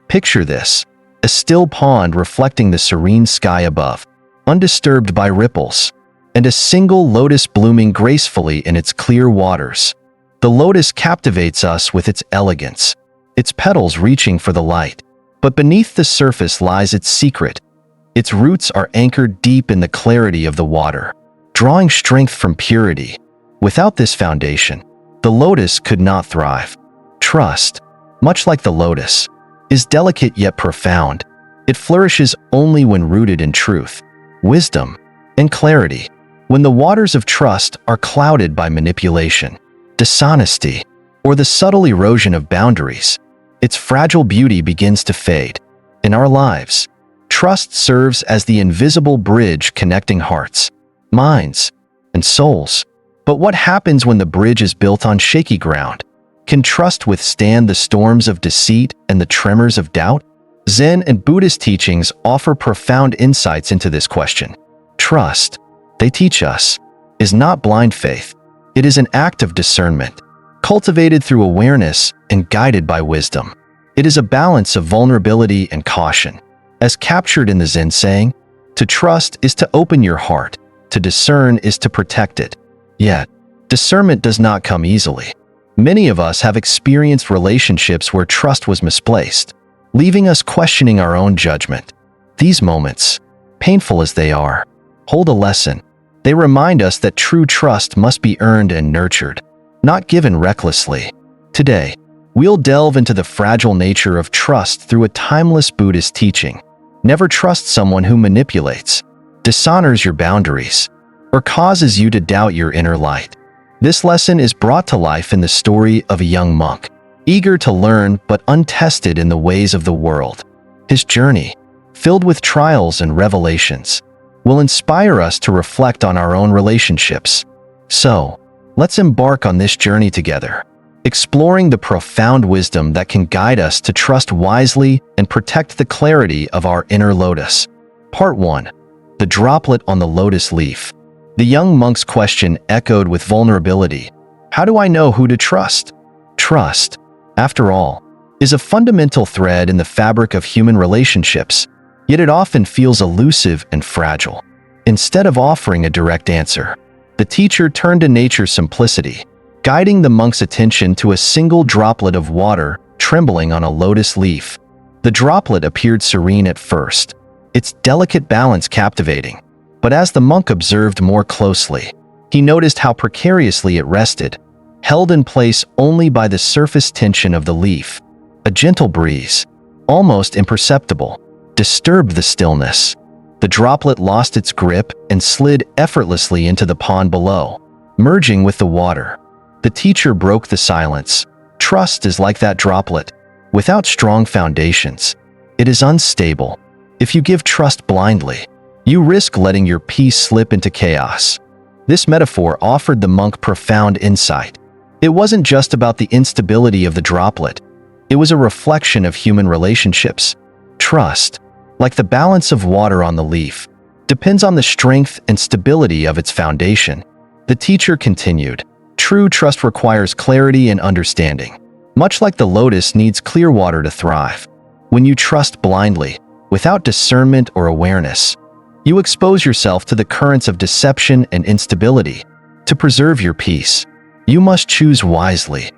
Picture this: a still pond reflecting the serene sky above, undisturbed by ripples, and a single lotus blooming gracefully in its clear waters. The lotus captivates us with its elegance, its petals reaching for the light. But beneath the surface lies its secret. Its roots are anchored deep in the clarity of the water, drawing strength from purity. Without this foundation, the lotus could not thrive. Trust, much like the lotus, is delicate yet profound. It flourishes only when rooted in truth, wisdom, and clarity. When the waters of trust are clouded by manipulation, dishonesty, or the subtle erosion of boundaries, its fragile beauty begins to fade. In our lives, trust serves as the invisible bridge connecting hearts, minds, and souls. But what happens when the bridge is built on shaky ground? Can trust withstand the storms of deceit and the tremors of doubt? Zen and Buddhist teachings offer profound insights into this question. Trust, they teach us, is not blind faith. It is an act of discernment, cultivated through awareness and guided by wisdom. It is a balance of vulnerability and caution. As captured in the Zen saying, to trust is to open your heart, to discern is to protect it. Yet, discernment does not come easily. Many of us have experienced relationships where trust was misplaced, leaving us questioning our own judgment. These moments, painful as they are, hold a lesson. They remind us that true trust must be earned and nurtured, not given recklessly. Today, we'll delve into the fragile nature of trust through a timeless Buddhist teaching. Never trust someone who manipulates, dishonors your boundaries, or causes you to doubt your inner light. This lesson is brought to life in the story of a young monk, eager to learn but untested in the ways of the world. His journey, filled with trials and revelations, will inspire us to reflect on our own relationships. So, let's embark on this journey together, exploring the profound wisdom that can guide us to trust wisely and protect the clarity of our inner lotus. Part 1. The droplet on the lotus leaf. The young monk's question echoed with vulnerability. How do I know who to trust? Trust, after all, is a fundamental thread in the fabric of human relationships, yet it often feels elusive and fragile. Instead of offering a direct answer, the teacher turned to nature's simplicity, guiding the monk's attention to a single droplet of water trembling on a lotus leaf. The droplet appeared serene at first, its delicate balance captivating. But as the monk observed more closely, he noticed how precariously it rested, held in place only by the surface tension of the leaf. A gentle breeze, almost imperceptible, disturbed the stillness. The droplet lost its grip and slid effortlessly into the pond below, merging with the water. The teacher broke the silence. Trust is like that droplet. Without strong foundations, it is unstable. If you give trust blindly, you risk letting your peace slip into chaos. This metaphor offered the monk profound insight. It wasn't just about the instability of the droplet. It was a reflection of human relationships. Trust, like the balance of water on the leaf, depends on the strength and stability of its foundation. The teacher continued, true trust requires clarity and understanding. Much like the lotus needs clear water to thrive. When you trust blindly, without discernment or awareness, you expose yourself to the currents of deception and instability. To preserve your peace, you must choose wisely.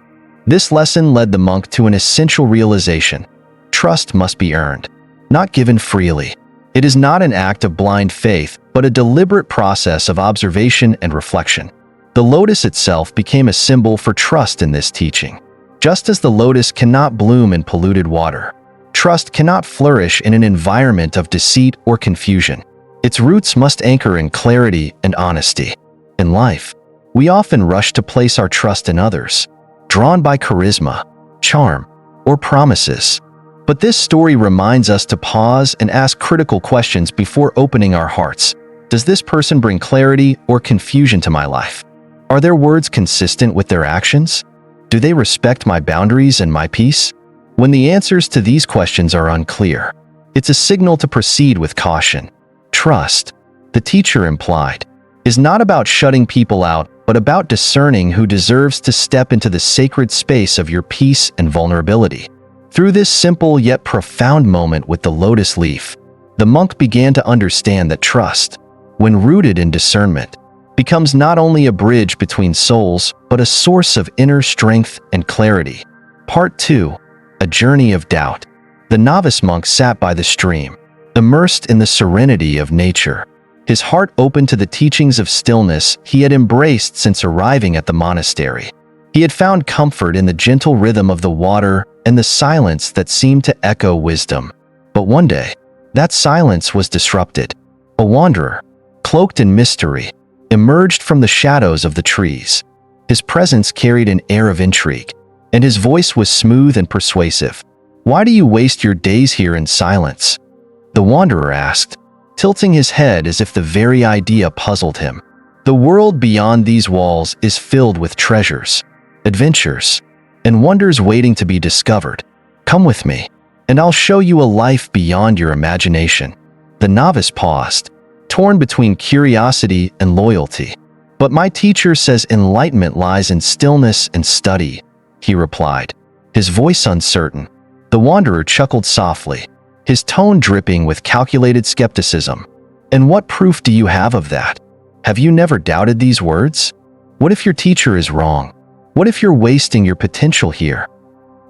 This lesson led the monk to an essential realization. Trust must be earned, not given freely. It is not an act of blind faith, but a deliberate process of observation and reflection. The lotus itself became a symbol for trust in this teaching. Just as the lotus cannot bloom in polluted water, trust cannot flourish in an environment of deceit or confusion. Its roots must anchor in clarity and honesty. In life, we often rush to place our trust in others, drawn by charisma, charm, or promises. But this story reminds us to pause and ask critical questions before opening our hearts. Does this person bring clarity or confusion to my life? Are their words consistent with their actions? Do they respect my boundaries and my peace? When the answers to these questions are unclear, it's a signal to proceed with caution. Trust, the teacher implied, is not about shutting people out, but about discerning who deserves to step into the sacred space of your peace and vulnerability. Through this simple yet profound moment with the lotus leaf, the monk began to understand that trust, when rooted in discernment, becomes not only a bridge between souls, but a source of inner strength and clarity. Part 2. A Journey of Doubt. The novice monk sat by the stream, immersed in the serenity of nature, his heart open to the teachings of stillness he had embraced since arriving at the monastery. He had found comfort in the gentle rhythm of the water and the silence that seemed to echo wisdom. But one day, that silence was disrupted. A wanderer, cloaked in mystery, emerged from the shadows of the trees. His presence carried an air of intrigue, and his voice was smooth and persuasive. "Why do you waste your days here in silence?" the wanderer asked, tilting his head as if the very idea puzzled him. "The world beyond these walls is filled with treasures, adventures, and wonders waiting to be discovered. Come with me, and I'll show you a life beyond your imagination." The novice paused, torn between curiosity and loyalty. "But my teacher says enlightenment lies in stillness and study," he replied, his voice uncertain. The wanderer chuckled softly, his tone dripping with calculated skepticism. "And what proof do you have of that? Have you never doubted these words? What if your teacher is wrong? What if you're wasting your potential here?"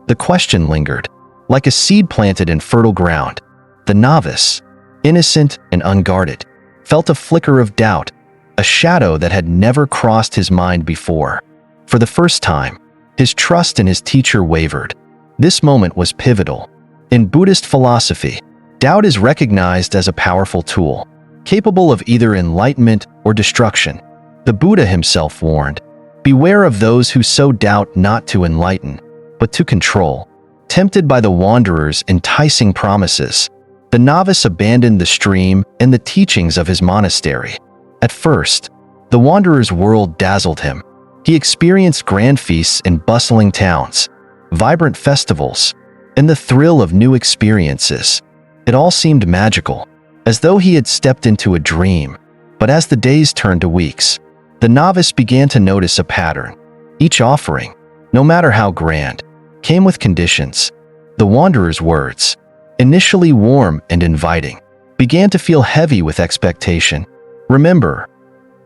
The question lingered, like a seed planted in fertile ground. The novice, innocent and unguarded, felt a flicker of doubt, a shadow that had never crossed his mind before. For the first time, his trust in his teacher wavered. This moment was pivotal. In Buddhist philosophy, doubt is recognized as a powerful tool, capable of either enlightenment or destruction. The Buddha himself warned, "Beware of those who sow doubt not to enlighten, but to control." Tempted by the wanderer's enticing promises, the novice abandoned the stream and the teachings of his monastery. At first, the wanderer's world dazzled him. He experienced grand feasts in bustling towns, vibrant festivals, and the thrill of new experiences. It all seemed magical, as though he had stepped into a dream. But as the days turned to weeks, the novice began to notice a pattern. Each offering, no matter how grand, came with conditions. The wanderer's words, initially warm and inviting, began to feel heavy with expectation. "Remember,"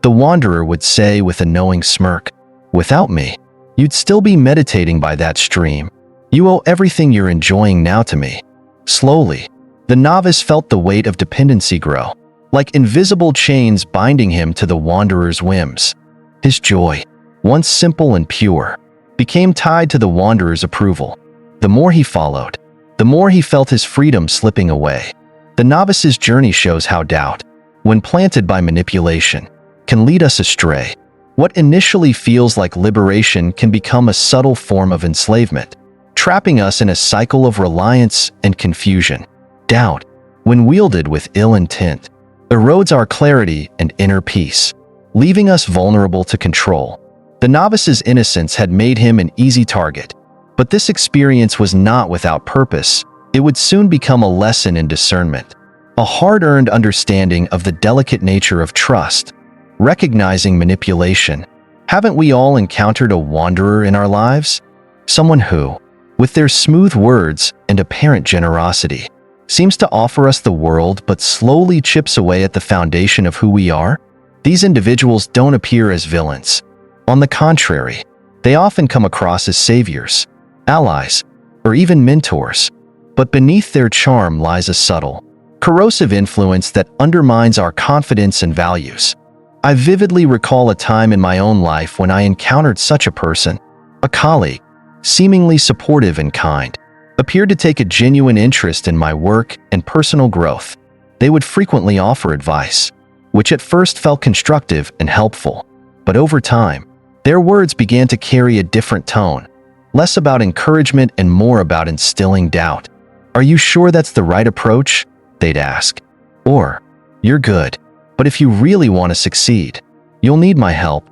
the wanderer would say with a knowing smirk, "without me, you'd still be meditating by that stream. You owe everything you're enjoying now to me." Slowly, the novice felt the weight of dependency grow, like invisible chains binding him to the wanderer's whims. His joy, once simple and pure, became tied to the wanderer's approval. The more he followed, the more he felt his freedom slipping away. The novice's journey shows how doubt, when planted by manipulation, can lead us astray. What initially feels like liberation can become a subtle form of enslavement, trapping us in a cycle of reliance and confusion. Doubt, when wielded with ill intent, erodes our clarity and inner peace, leaving us vulnerable to control. The novice's innocence had made him an easy target, but this experience was not without purpose. It would soon become a lesson in discernment, a hard-earned understanding of the delicate nature of trust, recognizing manipulation. Haven't we all encountered a wanderer in our lives? Someone who, with their smooth words and apparent generosity, seems to offer us the world but slowly chips away at the foundation of who we are? These individuals don't appear as villains. On the contrary, they often come across as saviors, allies, or even mentors. But beneath their charm lies a subtle, corrosive influence that undermines our confidence and values. I vividly recall a time in my own life when I encountered such a person. A colleague, seemingly supportive and kind, appeared to take a genuine interest in my work and personal growth. They would frequently offer advice, which at first felt constructive and helpful. But over time, their words began to carry a different tone, less about encouragement and more about instilling doubt. "Are you sure that's the right approach?" they'd ask. Or, "You're good, but if you really want to succeed, you'll need my help."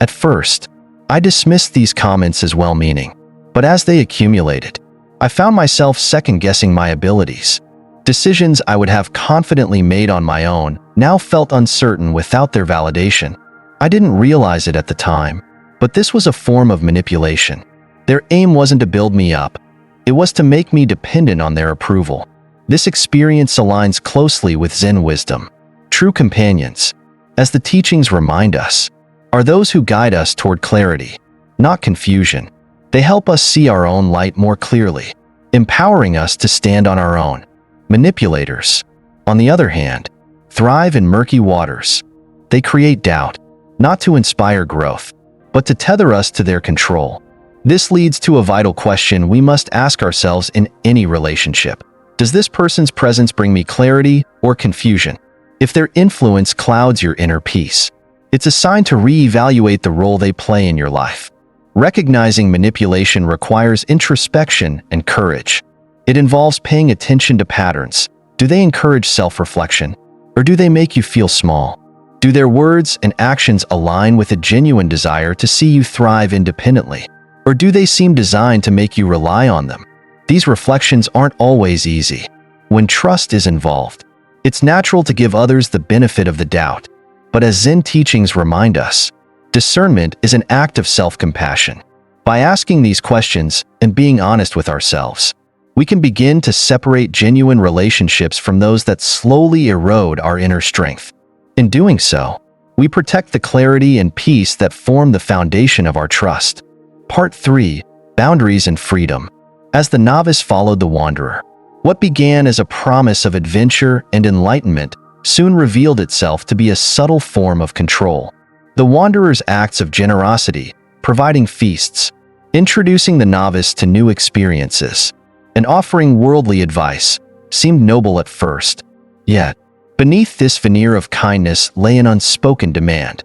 At first, I dismissed these comments as well-meaning, but as they accumulated, I found myself second-guessing my abilities. Decisions I would have confidently made on my own now felt uncertain without their validation. I didn't realize it at the time, but this was a form of manipulation. Their aim wasn't to build me up. It was to make me dependent on their approval. This experience aligns closely with Zen wisdom. True companions, as the teachings remind us, are those who guide us toward clarity, not confusion. They help us see our own light more clearly, empowering us to stand on our own. Manipulators, on the other hand, thrive in murky waters. They create doubt, not to inspire growth, but to tether us to their control. This leads to a vital question we must ask ourselves in any relationship. Does this person's presence bring me clarity or confusion? If their influence clouds your inner peace, it's a sign to reevaluate the role they play in your life. Recognizing manipulation requires introspection and courage. It involves paying attention to patterns. Do they encourage self-reflection, or do they make you feel small? Do their words and actions align with a genuine desire to see you thrive independently, or do they seem designed to make you rely on them? These reflections aren't always easy. When trust is involved, it's natural to give others the benefit of the doubt. But as Zen teachings remind us, discernment is an act of self-compassion. By asking these questions and being honest with ourselves, we can begin to separate genuine relationships from those that slowly erode our inner strength. In doing so, we protect the clarity and peace that form the foundation of our trust. Part 3. Boundaries and Freedom. As the novice followed the wanderer, what began as a promise of adventure and enlightenment soon revealed itself to be a subtle form of control. The wanderer's acts of generosity, providing feasts, introducing the novice to new experiences, and offering worldly advice, seemed noble at first. Yet, beneath this veneer of kindness lay an unspoken demand.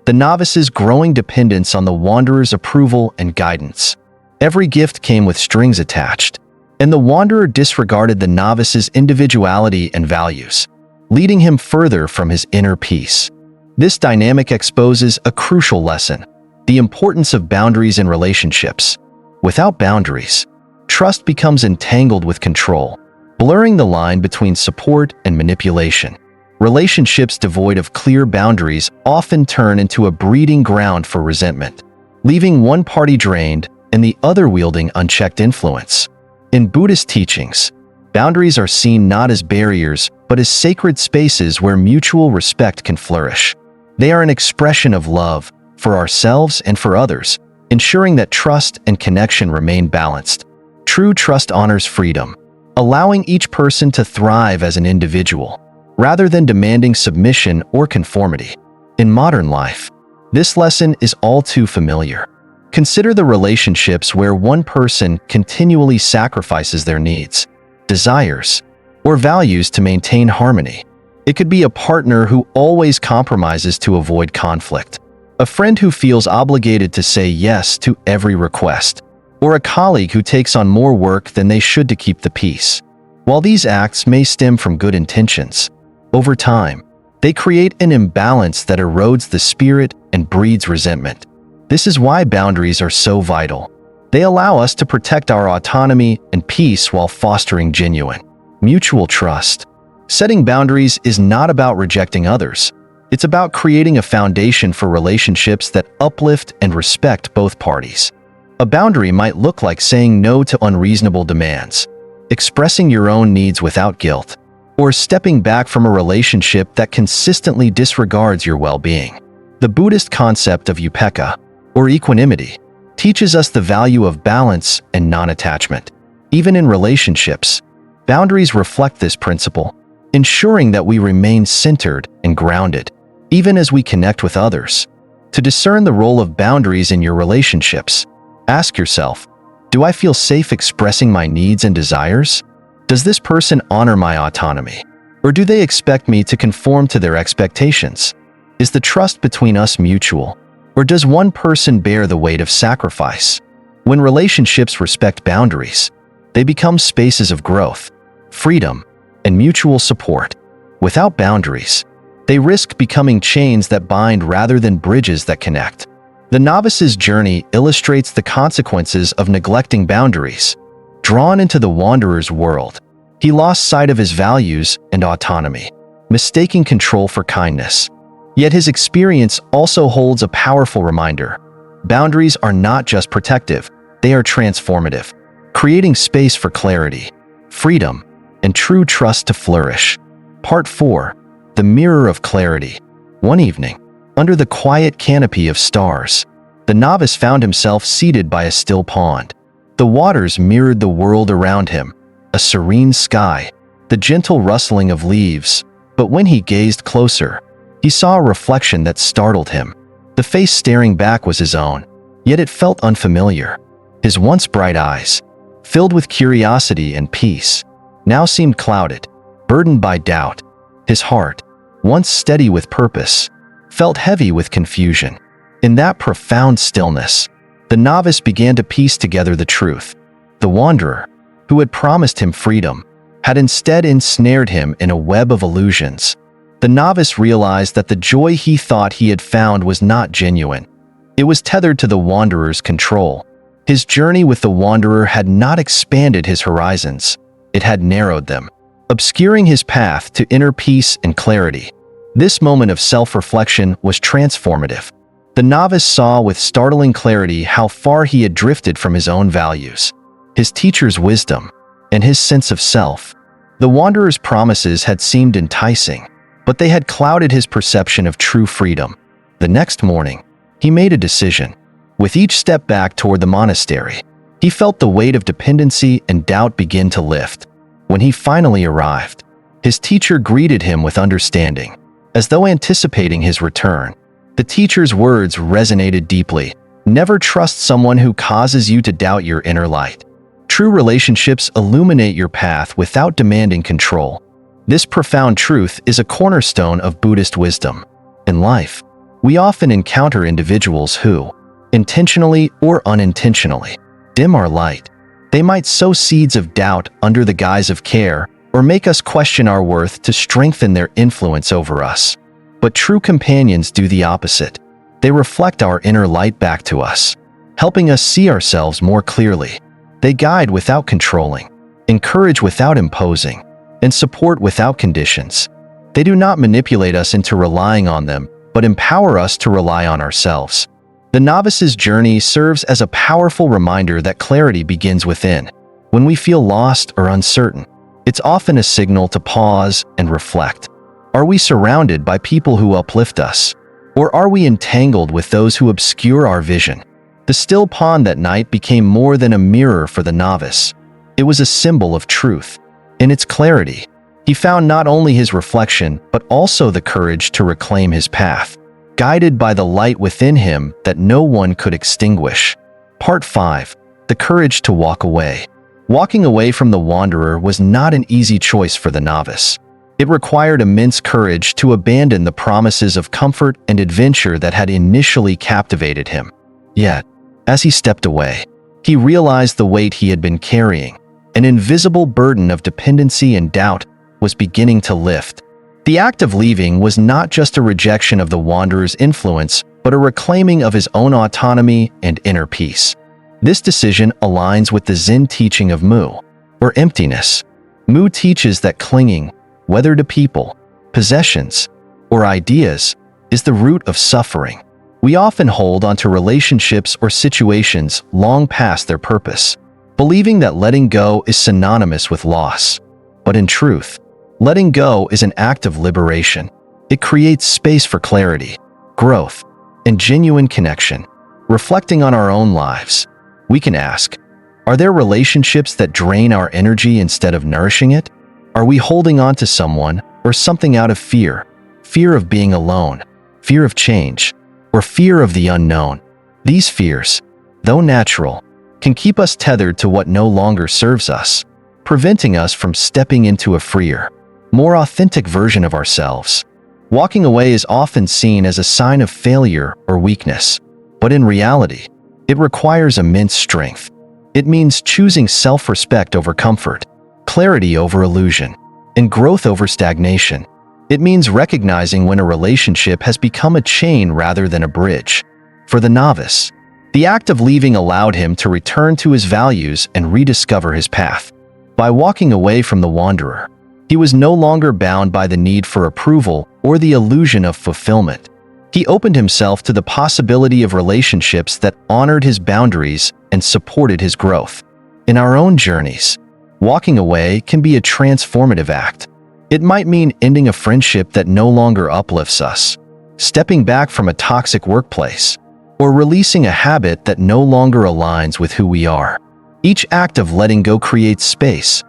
The novice's growing dependence on the wanderer's approval and guidance. Every gift came with strings attached, and the wanderer disregarded the novice's individuality and values, leading him further from his inner peace. This dynamic exposes a crucial lesson: the importance of boundaries in relationships. Without boundaries, trust becomes entangled with control, blurring the line between support and manipulation. Relationships devoid of clear boundaries often turn into a breeding ground for resentment, leaving one party drained and the other wielding unchecked influence. In Buddhist teachings, boundaries are seen not as barriers, but as sacred spaces where mutual respect can flourish. They are an expression of love for ourselves and for others, ensuring that trust and connection remain balanced. True trust honors freedom, allowing each person to thrive as an individual, rather than demanding submission or conformity. In modern life, this lesson is all too familiar. Consider the relationships where one person continually sacrifices their needs, desires, or values to maintain harmony. It could be a partner who always compromises to avoid conflict, a friend who feels obligated to say yes to every request, or a colleague who takes on more work than they should to keep the peace. While these acts may stem from good intentions, over time, they create an imbalance that erodes the spirit and breeds resentment. This is why boundaries are so vital. They allow us to protect our autonomy and peace while fostering genuine, mutual trust. Setting boundaries is not about rejecting others. It's about creating a foundation for relationships that uplift and respect both parties. A boundary might look like saying no to unreasonable demands, expressing your own needs without guilt, or stepping back from a relationship that consistently disregards your well-being. The Buddhist concept of upekkha, or equanimity, teaches us the value of balance and non-attachment. Even in relationships, boundaries reflect this principle, ensuring that we remain centered and grounded, even as we connect with others. To discern the role of boundaries in your relationships, ask yourself, do I feel safe expressing my needs and desires? Does this person honor my autonomy, or do they expect me to conform to their expectations? Is the trust between us mutual, or does one person bear the weight of sacrifice? When relationships respect boundaries, they become spaces of growth, freedom, and mutual support. Without boundaries, they risk becoming chains that bind rather than bridges that connect. The novice's journey illustrates the consequences of neglecting boundaries. Drawn into the wanderer's world, he lost sight of his values and autonomy, mistaking control for kindness. Yet his experience also holds a powerful reminder. Boundaries are not just protective, they are transformative. creating space for clarity, freedom, and true trust to flourish. Part 4. The Mirror of Clarity. One evening, under the quiet canopy of stars, the novice found himself seated by a still pond. The waters mirrored the world around him, a serene sky, the gentle rustling of leaves, but when he gazed closer, he saw a reflection that startled him. The face staring back was his own, yet it felt unfamiliar. His once bright eyes, filled with curiosity and peace, now seemed clouded, burdened by doubt. His heart, once steady with purpose, felt heavy with confusion. In that profound stillness, the novice began to piece together the truth. The wanderer, who had promised him freedom, had instead ensnared him in a web of illusions. The novice realized that the joy he thought he had found was not genuine. It was tethered to the wanderer's control. His journey with the wanderer had not expanded his horizons. It had narrowed them, obscuring his path to inner peace and clarity. This moment of self-reflection was transformative. The novice saw with startling clarity how far he had drifted from his own values, his teacher's wisdom, and his sense of self. The wanderer's promises had seemed enticing, but they had clouded his perception of true freedom. The next morning, he made a decision. With each step back toward the monastery, he felt the weight of dependency and doubt begin to lift. When he finally arrived, his teacher greeted him with understanding, as though anticipating his return. The teacher's words resonated deeply. Never trust someone who causes you to doubt your inner light. True relationships illuminate your path without demanding control. This profound truth is a cornerstone of Buddhist wisdom. In life, we often encounter individuals who, intentionally or unintentionally, dim our light. They might sow seeds of doubt under the guise of care, or make us question our worth to strengthen their influence over us. But true companions do the opposite. They reflect our inner light back to us, helping us see ourselves more clearly. They guide without controlling, encourage without imposing, and support without conditions. They do not manipulate us into relying on them, but empower us to rely on ourselves. The novice's journey serves as a powerful reminder that clarity begins within. When we feel lost or uncertain, it's often a signal to pause and reflect. Are we surrounded by people who uplift us? Or are we entangled with those who obscure our vision? The still pond that night became more than a mirror for the novice. It was a symbol of truth. In its clarity, he found not only his reflection, but also the courage to reclaim his path, guided by the light within him that no one could extinguish. Part 5. The Courage to Walk Away. Walking away from the wanderer was not an easy choice for the novice. It required immense courage to abandon the promises of comfort and adventure that had initially captivated him. Yet, as he stepped away, he realized the weight he had been carrying. An invisible burden of dependency and doubt was beginning to lift. The act of leaving was not just a rejection of the wanderer's influence, but a reclaiming of his own autonomy and inner peace. This decision aligns with the Zen teaching of Mu, or emptiness. Mu teaches that clinging, whether to people, possessions, or ideas, is the root of suffering. We often hold onto relationships or situations long past their purpose, believing that letting go is synonymous with loss. But in truth, letting go is an act of liberation. It creates space for clarity, growth, and genuine connection. Reflecting on our own lives, we can ask, are there relationships that drain our energy instead of nourishing it? Are we holding on to someone or something out of fear? Fear of being alone, fear of change, or fear of the unknown? These fears, though natural, can keep us tethered to what no longer serves us, preventing us from stepping into a freer, more authentic version of ourselves. Walking away is often seen as a sign of failure or weakness, but in reality, it requires immense strength. It means choosing self-respect over comfort, clarity over illusion, and growth over stagnation. It means recognizing when a relationship has become a chain rather than a bridge. For the novice, the act of leaving allowed him to return to his values and rediscover his path. By walking away from the wanderer, he was no longer bound by the need for approval or the illusion of fulfillment. He opened himself to the possibility of relationships that honored his boundaries and supported his growth. In our own journeys, walking away can be a transformative act. It might mean ending a friendship that no longer uplifts us, stepping back from a toxic workplace, or releasing a habit that no longer aligns with who we are. Each act of letting go creates space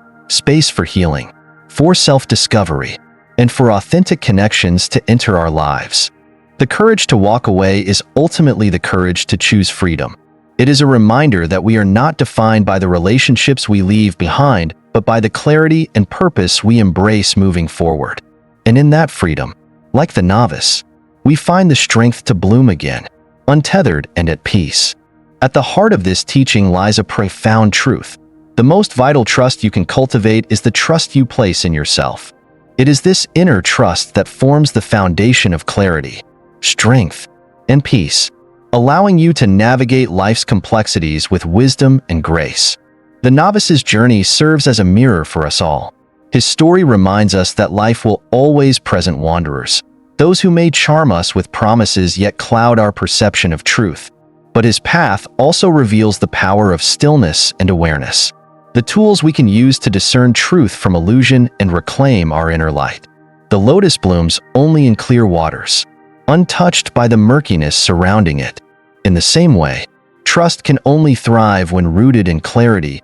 for healing, for self-discovery, and for authentic connections to enter our lives. The courage to walk away is ultimately the courage to choose freedom. It is a reminder that we are not defined by the relationships we leave behind, but by the clarity and purpose we embrace moving forward. And in that freedom, like the novice, we find the strength to bloom again, untethered and at peace. At the heart of this teaching lies a profound truth. The most vital trust you can cultivate is the trust you place in yourself. It is this inner trust that forms the foundation of clarity, strength, and peace, allowing you to navigate life's complexities with wisdom and grace. The novice's journey serves as a mirror for us all. His story reminds us that life will always present wanderers, those who may charm us with promises yet cloud our perception of truth. But his path also reveals the power of stillness and awareness, the tools we can use to discern truth from illusion and reclaim our inner light. The lotus blooms only in clear waters, untouched by the murkiness surrounding it. In the same way, trust can only thrive when rooted in clarity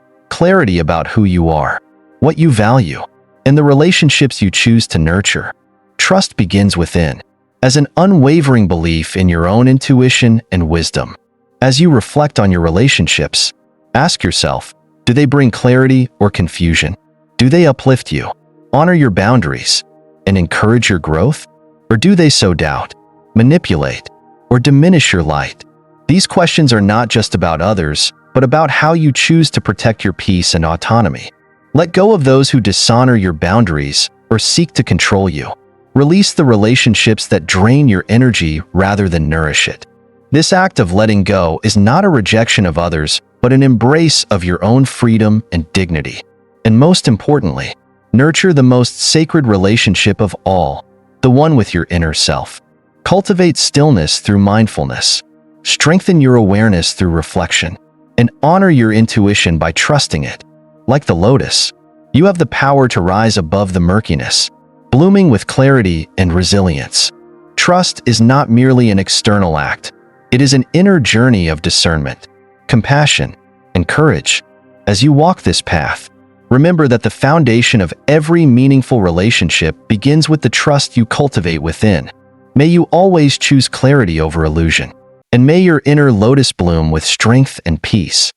about who you are, what you value, and the relationships you choose to nurture. Trust begins within, as an unwavering belief in your own intuition and wisdom. As you reflect on your relationships, ask yourself, do they bring clarity or confusion? Do they uplift you, honor your boundaries, and encourage your growth? Or do they sow doubt, manipulate, or diminish your light? These questions are not just about others, but about how you choose to protect your peace and autonomy. Let go of those who dishonor your boundaries or seek to control you. Release the relationships that drain your energy rather than nourish it. This act of letting go is not a rejection of others, but an embrace of your own freedom and dignity. And most importantly, nurture the most sacred relationship of all, the one with your inner self. Cultivate stillness through mindfulness. Strengthen your awareness through reflection, and honor your intuition by trusting it. Like the lotus, you have the power to rise above the murkiness, blooming with clarity and resilience. Trust is not merely an external act. It is an inner journey of discernment, compassion, and courage. As you walk this path, remember that the foundation of every meaningful relationship begins with the trust you cultivate within. May you always choose clarity over illusion, and may your inner lotus bloom with strength and peace.